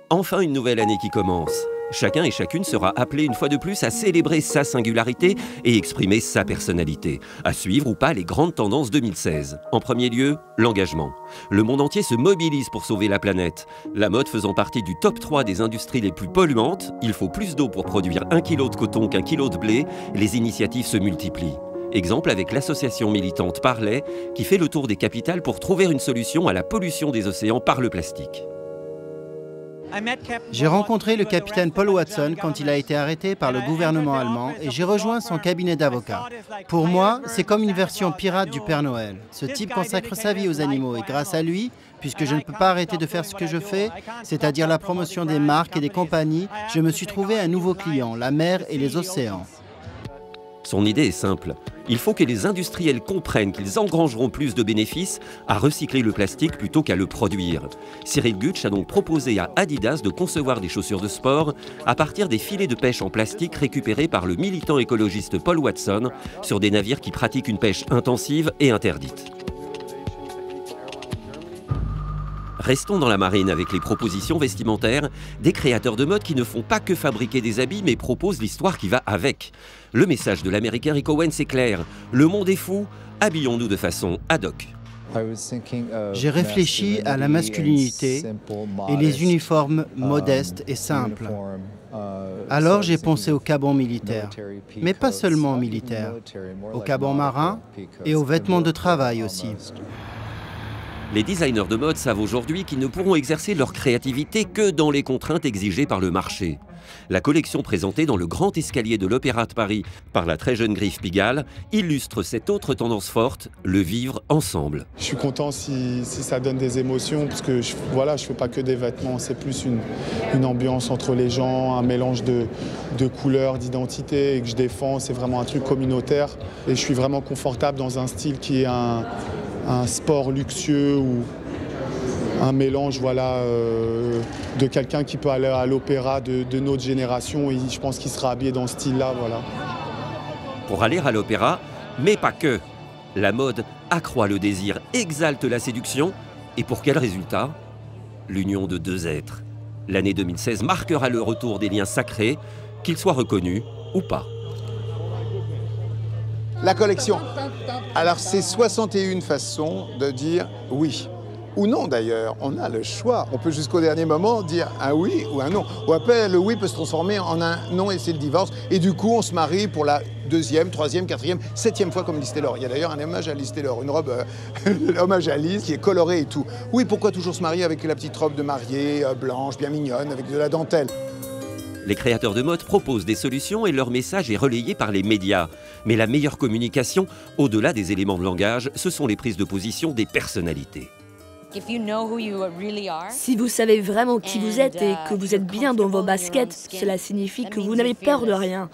Enfin une nouvelle année qui commence. Chacun et chacune sera appelé une fois de plus à célébrer sa singularité et exprimer sa personnalité, à suivre ou pas les grandes tendances 2016. En premier lieu, l'engagement. Le monde entier se mobilise pour sauver la planète. La mode faisant partie du top 3 des industries les plus polluantes, il faut plus d'eau pour produire 1 kg de coton qu'1 kg de blé, les initiatives se multiplient. Exemple avec l'association militante Parley, qui fait le tour des capitales pour trouver une solution à la pollution des océans par le plastique. J'ai rencontré le capitaine Paul Watson quand il a été arrêté par le gouvernement allemand et j'ai rejoint son cabinet d'avocats. Pour moi, c'est comme une version pirate du Père Noël. Ce type consacre sa vie aux animaux et grâce à lui, puisque je ne peux pas arrêter de faire ce que je fais, c'est-à-dire la promotion des marques et des compagnies, je me suis trouvé un nouveau client, la mer et les océans. Son idée est simple. Il faut que les industriels comprennent qu'ils engrangeront plus de bénéfices à recycler le plastique plutôt qu'à le produire. Cyril Gutsch a donc proposé à Adidas de concevoir des chaussures de sport à partir des filets de pêche en plastique récupérés par le militant écologiste Paul Watson sur des navires qui pratiquent une pêche intensive et interdite. Restons dans la marine avec les propositions vestimentaires des créateurs de mode qui ne font pas que fabriquer des habits mais proposent l'histoire qui va avec. Le message de l'américain Rick Owens est clair, le monde est fou, habillons-nous de façon ad hoc. J'ai réfléchi à la masculinité et les uniformes modestes et simples. Alors j'ai pensé aux cabans militaires, mais pas seulement militaires, aux cabans marins et aux vêtements de travail aussi. Les designers de mode savent aujourd'hui qu'ils ne pourront exercer leur créativité que dans les contraintes exigées par le marché. La collection présentée dans le grand escalier de l'Opéra de Paris par la très jeune Griffe Pigalle illustre cette autre tendance forte, le vivre ensemble. Je suis content si ça donne des émotions, parce que je fais pas que des vêtements, c'est plus une ambiance entre les gens, un mélange de couleurs, d'identité, et que je défends, c'est vraiment un truc communautaire. Et je suis vraiment confortable dans un style qui est un sport luxueux ou un mélange de quelqu'un qui peut aller à l'opéra de notre génération et je pense qu'il sera habillé dans ce style-là. Voilà. Pour aller à l'opéra, mais pas que. La mode accroît le désir, exalte la séduction et pour quel résultat? L'union de deux êtres. L'année 2016 marquera le retour des liens sacrés, qu'ils soient reconnus ou pas. La collection. Alors, c'est 61 façons de dire oui. Ou non, d'ailleurs. On a le choix. On peut jusqu'au dernier moment dire un oui ou un non. Ou après, le oui peut se transformer en un non et c'est le divorce. Et du coup, on se marie pour la 2e, 3e, 4e, 7e fois comme Liz Taylor. Il y a d'ailleurs un hommage à Liz Taylor, une robe, hommage à Liz qui est colorée et tout. Oui, pourquoi toujours se marier avec la petite robe de mariée, blanche, bien mignonne, avec de la dentelle? Les créateurs de mode proposent des solutions et leur message est relayé par les médias. Mais la meilleure communication, au-delà des éléments de langage, ce sont les prises de position des personnalités. Si vous savez vraiment qui vous êtes et que vous êtes bien dans vos baskets, cela signifie que vous n'avez peur de rien.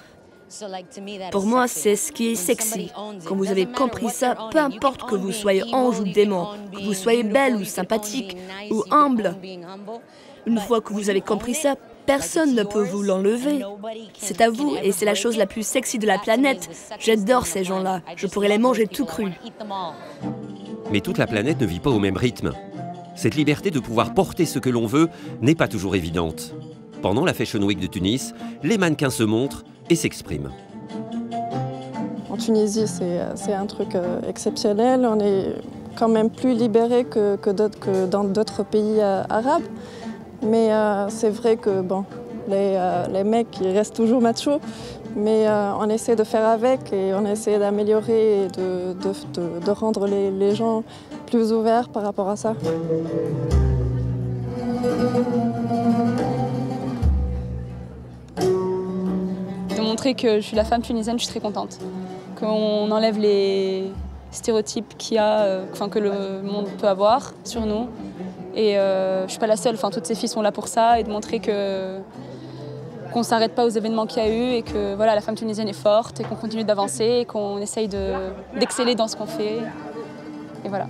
Pour moi, c'est ce qui est sexy. Quand vous avez compris ça, peu importe que vous soyez ange ou démon, que vous soyez belle ou sympathique ou humble, une fois que vous avez compris ça, personne ne peut vous l'enlever. C'est à vous et c'est la chose la plus sexy de la planète. J'adore ces gens-là. Je pourrais les manger tout crus. Mais toute la planète ne vit pas au même rythme. Cette liberté de pouvoir porter ce que l'on veut n'est pas toujours évidente. Pendant la Fashion Week de Tunis, les mannequins se montrent et s'expriment. En Tunisie, c'est un truc exceptionnel. On est quand même plus libérés que dans d'autres pays arabes. Mais c'est vrai que bon, les mecs ils restent toujours machos, mais on essaie de faire avec et on essaie d'améliorer et de rendre les gens plus ouverts par rapport à ça. De montrer que je suis la femme tunisienne, je suis très contente. Qu'on enlève les stéréotypes qu'il y a, que le monde peut avoir sur nous. Et je ne suis pas la seule, toutes ces filles sont là pour ça et de montrer qu'on ne s'arrête pas aux événements qu'il y a eu et que voilà, la femme tunisienne est forte et qu'on continue d'avancer et qu'on essaye d'exceller dans ce qu'on fait. Et voilà.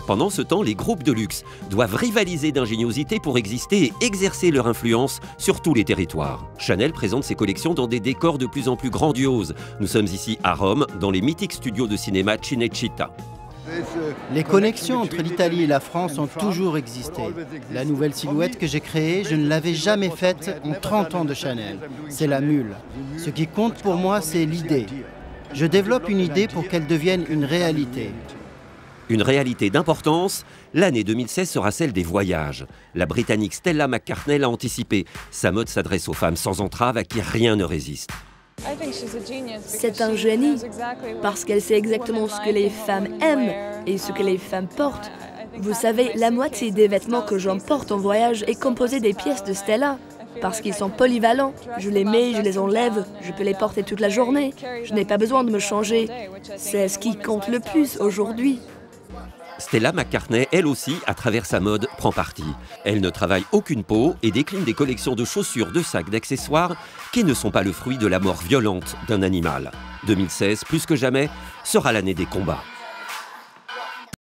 Pendant ce temps, les groupes de luxe doivent rivaliser d'ingéniosité pour exister et exercer leur influence sur tous les territoires. Chanel présente ses collections dans des décors de plus en plus grandioses. Nous sommes ici à Rome, dans les mythiques studios de cinéma Cinecittà. Les connexions entre l'Italie et la France ont toujours existé. La nouvelle silhouette que j'ai créée, je ne l'avais jamais faite en 30 ans de Chanel. C'est la mule. Ce qui compte pour moi, c'est l'idée. Je développe une idée pour qu'elle devienne une réalité. Une réalité d'importance, l'année 2016 sera celle des voyages. La Britannique Stella McCartney l'a anticipé. Sa mode s'adresse aux femmes sans entrave à qui rien ne résiste. C'est un génie, parce qu'elle sait exactement ce que les femmes aiment et ce que les femmes portent. Vous savez, la moitié des vêtements que j'emporte en voyage est composée des pièces de Stella, parce qu'ils sont polyvalents. Je les mets, je les enlève, je peux les porter toute la journée. Je n'ai pas besoin de me changer. C'est ce qui compte le plus aujourd'hui. Stella McCartney, elle aussi, à travers sa mode, prend parti. Elle ne travaille aucune peau et décline des collections de chaussures, de sacs, d'accessoires qui ne sont pas le fruit de la mort violente d'un animal. 2016, plus que jamais, sera l'année des combats.